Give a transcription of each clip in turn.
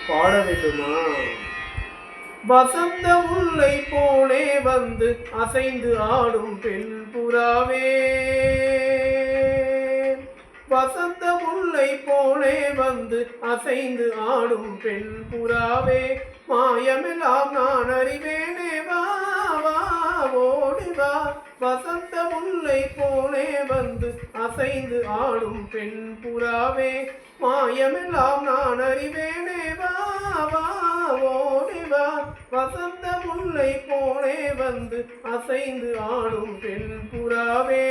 பாட வேண்டுமா? வசந்த முல்லை போலே வந்து அசைந்து ஆடும் பெண் புறாவே, வசந்த முல்லை போலே வந்து அசைந்து ஆடும் பெண் புறாவே, மாயமெல்லாம் நான் அறிவேனே, வா வா ஓடி வா. வசந்த முல்லை போலே வந்து அசைந்து ஆடும் பெண் புறாவே, மாயமெல்லாம் நான் அறிவேனே, வா வா ஓடி வா. வசந்த முல்லை போலே வந்து அசைந்து ஆடும் பெண் புறாவே.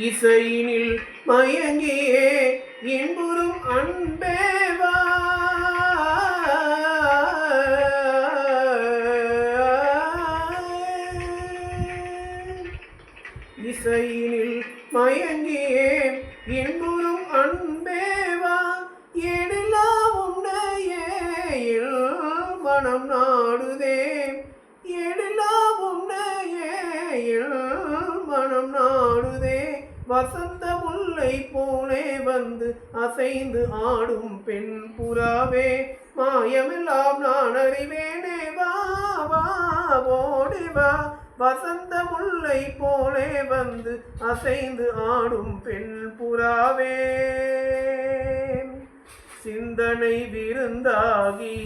இசையினில் மயங்கியே இன்புறும் அன்பேவா, இசையினில் மயங்கியே இன்புறும் அன்பேவா, எழிலா உன்னையே மனம் நாடுதே, எழிலா உன்னையே மனம் நாடுதே. வசந்த முல்லை போலே வந்து அசைந்து ஆடும் பெண் புறாவே, மாயமெல்லாம் நான் அறிவேனே, வா வா ஓடி வா. வசந்த முல்லை போலே வந்து அசைந்து ஆடும் பெண் புறாவே, சிந்தனை விருந்தாகி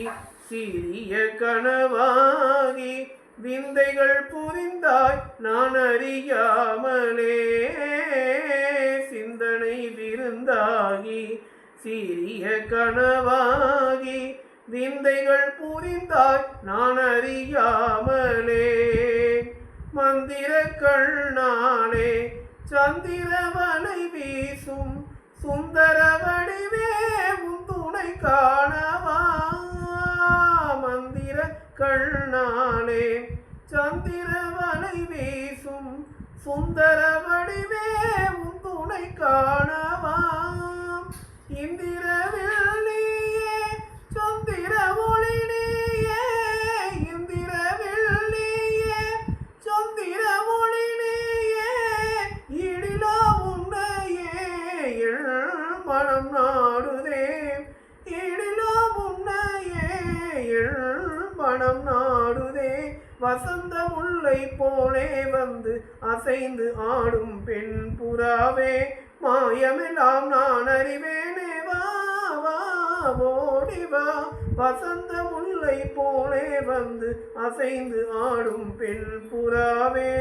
சிறிய கனவாகி விந்தைகள் புரிந்தாய் நான் அறியாமலே, சிந்தனை விருந்தாகி சிறிய கனவாகி விந்தைகள் புரிந்தாய் நான் அறியாமலே, மந்திர கண்ணாலே சந்திரவனை வீசும் சுந்தர வடிவே உன் துணை காணவா, மந்திர கண்ணாலே சந்திரவனை வீசும் சுந்தர வடிவே உன் துணை காணவா, இந்திரவில் நீயே சந்திர ஒளி நீயே, இந்திரவில் நீயே சந்திர ஒளி நீயே, இடிலா உன்னையே மனம் நாடுதே, இடிலா உன்னையே மனம் நாடுதே. வசந்த முல்லை போலே வந்து அசைந்து ஆடும் பெண் புறாவே, மாயமெல்லாம் நான் அறிவேனே, வா வா ஓடி வா. வசந்த முல்லை போலே வந்து அசைந்து ஆடும் பெண் புறாவே.